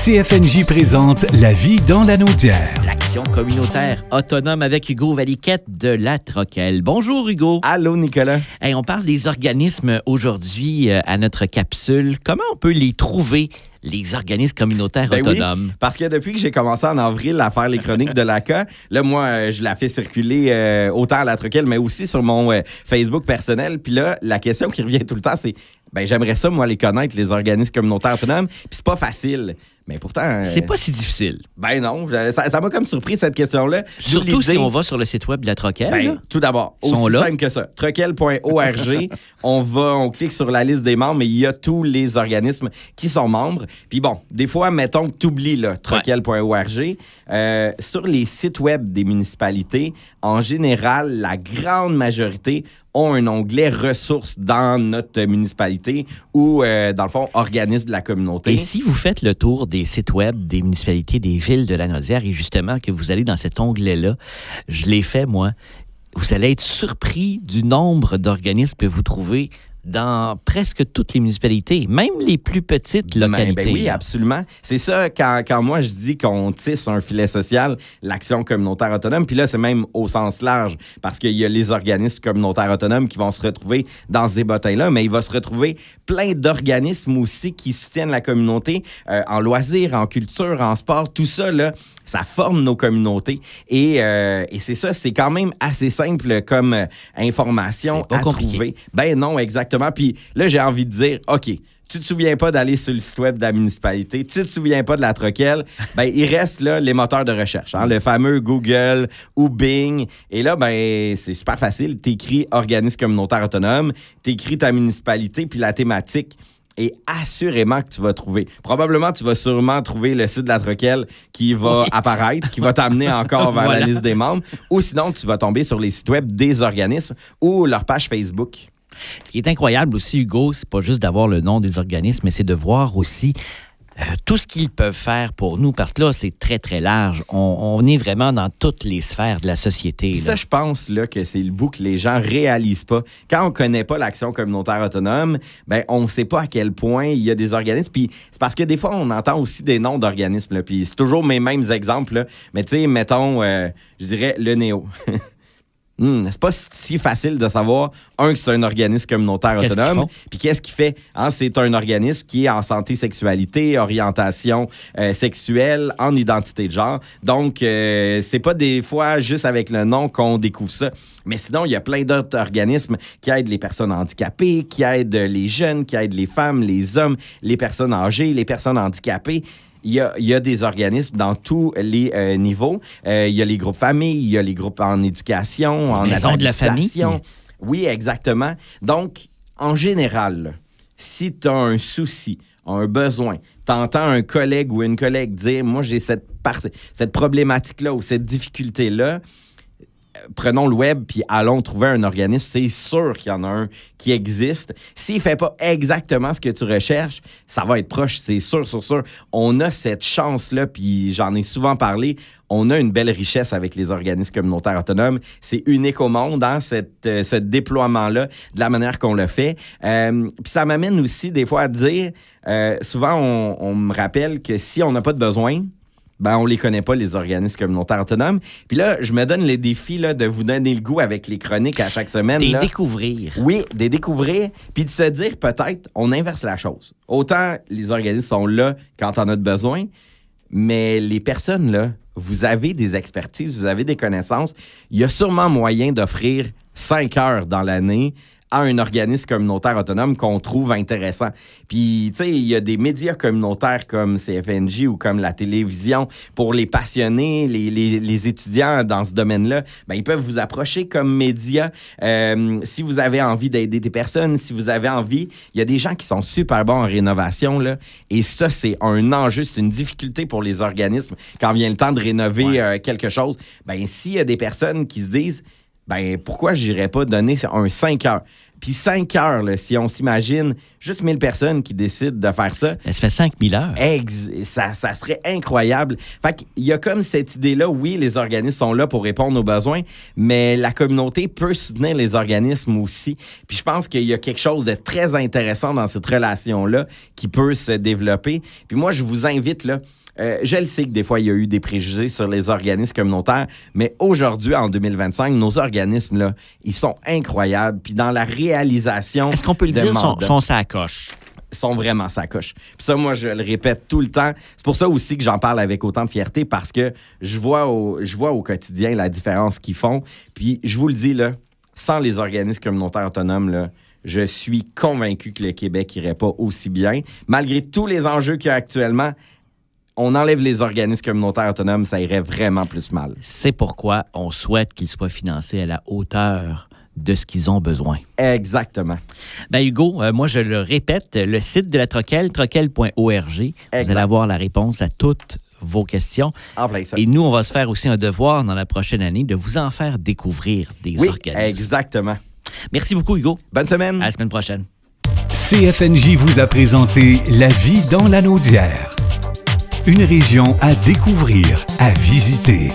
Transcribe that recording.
CFNJ présente La vie dans la Naudière. L'action communautaire autonome avec Hugo Valiquette de La Troquelle. Bonjour Hugo. Allô Nicolas. Hey, on parle des organismes aujourd'hui à notre capsule. Comment on peut les trouver, les organismes communautaires autonomes? Oui, parce que depuis que j'ai commencé en avril à faire les chroniques de l'ACA, là, moi, je la fais circuler autant à La Troquelle, mais aussi sur mon Facebook personnel. Puis là, la question qui revient tout le temps, c'est j'aimerais ça, moi, les connaître, les organismes communautaires autonomes. Puis c'est pas facile. Mais pourtant... c'est pas si difficile. Ben non, ça m'a comme surpris cette question-là. Surtout si on va sur le site web de La Troquelle. Tout d'abord, aussi simple que ça. Troquelle.org, on clique sur la liste des membres et il y a tous les organismes qui sont membres. Puis bon, des fois, mettons que tu oublies troquelle.org. Sur les sites web des municipalités, en général, la grande majorité ont un onglet ressources dans notre municipalité ou, dans le fond, organisme de la communauté. Et si vous faites le tour des sites web des municipalités, des villes de la Naudière et justement que vous allez dans cet onglet-là, je l'ai fait, moi, vous allez être surpris du nombre d'organismes que vous trouvez dans presque toutes les municipalités, même les plus petites localités. Oui, absolument. C'est ça, quand moi je dis qu'on tisse un filet social, l'action communautaire autonome, puis là, c'est même au sens large, parce qu'il y a les organismes communautaires autonomes qui vont se retrouver dans ces bottins-là, mais il va se retrouver plein d'organismes aussi qui soutiennent la communauté en loisirs, en culture, en sport, tout ça, là, ça forme nos communautés. Et c'est ça, c'est quand même assez simple comme information à trouver. Ben non, exactement. Puis là, j'ai envie de dire, OK, tu te souviens pas d'aller sur le site web de la municipalité, tu te souviens pas de La Troquelle, il reste là les moteurs de recherche, le fameux Google ou Bing. Et là, c'est super facile. Tu écris organisme communautaire autonome, tu écris ta municipalité, puis la thématique. Et assurément que tu vas trouver. Probablement, tu vas sûrement trouver le site de La Troquelle qui va apparaître, qui va t'amener encore vers la liste des membres. Ou sinon, tu vas tomber sur les sites web des organismes ou leur page Facebook. Ce qui est incroyable aussi, Hugo, c'est pas juste d'avoir le nom des organismes, mais c'est de voir aussi tout ce qu'ils peuvent faire pour nous, parce que là, c'est très, très large. On est vraiment dans toutes les sphères de la société. Là. Ça, je pense là, que c'est le bout que les gens réalisent pas. Quand on connaît pas l'action communautaire autonome, on ne sait pas à quel point il y a des organismes. Puis c'est parce que des fois, on entend aussi des noms d'organismes. Puis c'est toujours mes mêmes exemples. Là. Mais tu sais, mettons, je dirais le Néo. C'est pas si facile de savoir, que c'est un organisme communautaire autonome, puis qu'est-ce qu'il fait? C'est un organisme qui est en santé, sexualité, orientation sexuelle, en identité de genre. Donc, c'est pas des fois juste avec le nom qu'on découvre ça. Mais sinon, il y a plein d'autres organismes qui aident les personnes handicapées, qui aident les jeunes, qui aident les femmes, les hommes, les personnes âgées, les personnes handicapées. Il y a des organismes dans tous les niveaux. Il y a les groupes familles, il y a les groupes en éducation, en maison de la famille. Oui, exactement. Donc, en général, si tu as un souci, un besoin, tu entends un collègue ou une collègue dire « Moi, j'ai cette problématique-là ou cette difficulté-là », prenons le web puis allons trouver un organisme. C'est sûr qu'il y en a un qui existe. S'il ne fait pas exactement ce que tu recherches, ça va être proche, c'est sûr. On a cette chance-là, puis j'en ai souvent parlé, on a une belle richesse avec les organismes communautaires autonomes. C'est unique au monde, ce déploiement-là, de la manière qu'on le fait. Puis ça m'amène aussi des fois à dire, souvent on me rappelle que si on n'a pas de besoin, on les connaît pas, les organismes communautaires autonomes. Puis là, je me donne le défi là, de vous donner le goût avec les chroniques à chaque semaine. Des découvrir. Oui, des découvrir. Puis de se dire, peut-être, on inverse la chose. Autant les organismes sont là quand on a besoin, mais les personnes, là, vous avez des expertises, vous avez des connaissances. Il y a sûrement moyen d'offrir 5 heures dans l'année à un organisme communautaire autonome qu'on trouve intéressant. Puis, tu sais, il y a des médias communautaires comme CFNJ ou comme la télévision pour les passionnés, les étudiants dans ce domaine-là. Ils peuvent vous approcher comme médias. Si vous avez envie d'aider des personnes, si vous avez envie, il y a des gens qui sont super bons en rénovation, là. Et ça, c'est un enjeu, c'est une difficulté pour les organismes quand vient le temps de rénover quelque chose. S'il y a des personnes qui se disent pourquoi je n'irais pas donner un 5 heures? Puis 5 heures, là, si on s'imagine juste 1000 personnes qui décident de faire ça. Ça fait 5000 heures. Ça serait incroyable. Fait qu'il y a comme cette idée-là, oui, les organismes sont là pour répondre aux besoins, mais la communauté peut soutenir les organismes aussi. Puis je pense qu'il y a quelque chose de très intéressant dans cette relation-là qui peut se développer. Puis moi, je vous invite, là, je le sais que des fois, il y a eu des préjugés sur les organismes communautaires, mais aujourd'hui, en 2025, nos organismes, là, ils sont incroyables. Puis dans la réalisation... Est-ce qu'on peut le dire, sont ça à coche? Sont vraiment sacoches. Puis ça, moi, je le répète tout le temps. C'est pour ça aussi que j'en parle avec autant de fierté, parce que je vois au quotidien la différence qu'ils font. Puis je vous le dis, là, sans les organismes communautaires autonomes, là, je suis convaincu que le Québec irait pas aussi bien. Malgré tous les enjeux qu'il y a actuellement, on enlève les organismes communautaires autonomes, ça irait vraiment plus mal. C'est pourquoi on souhaite qu'ils soient financés à la hauteur de ce qu'ils ont besoin. Exactement. Ben Hugo, moi je le répète, le site de la Troquelle, troquelle.org, vous allez avoir la réponse à toutes vos questions. En plein ça. Et nous, on va se faire aussi un devoir dans la prochaine année de vous en faire découvrir des organismes. Exactement. Merci beaucoup, Hugo. Bonne semaine. À la semaine prochaine. CFNJ vous a présenté La vie dans la Naudière. Une région à découvrir, à visiter.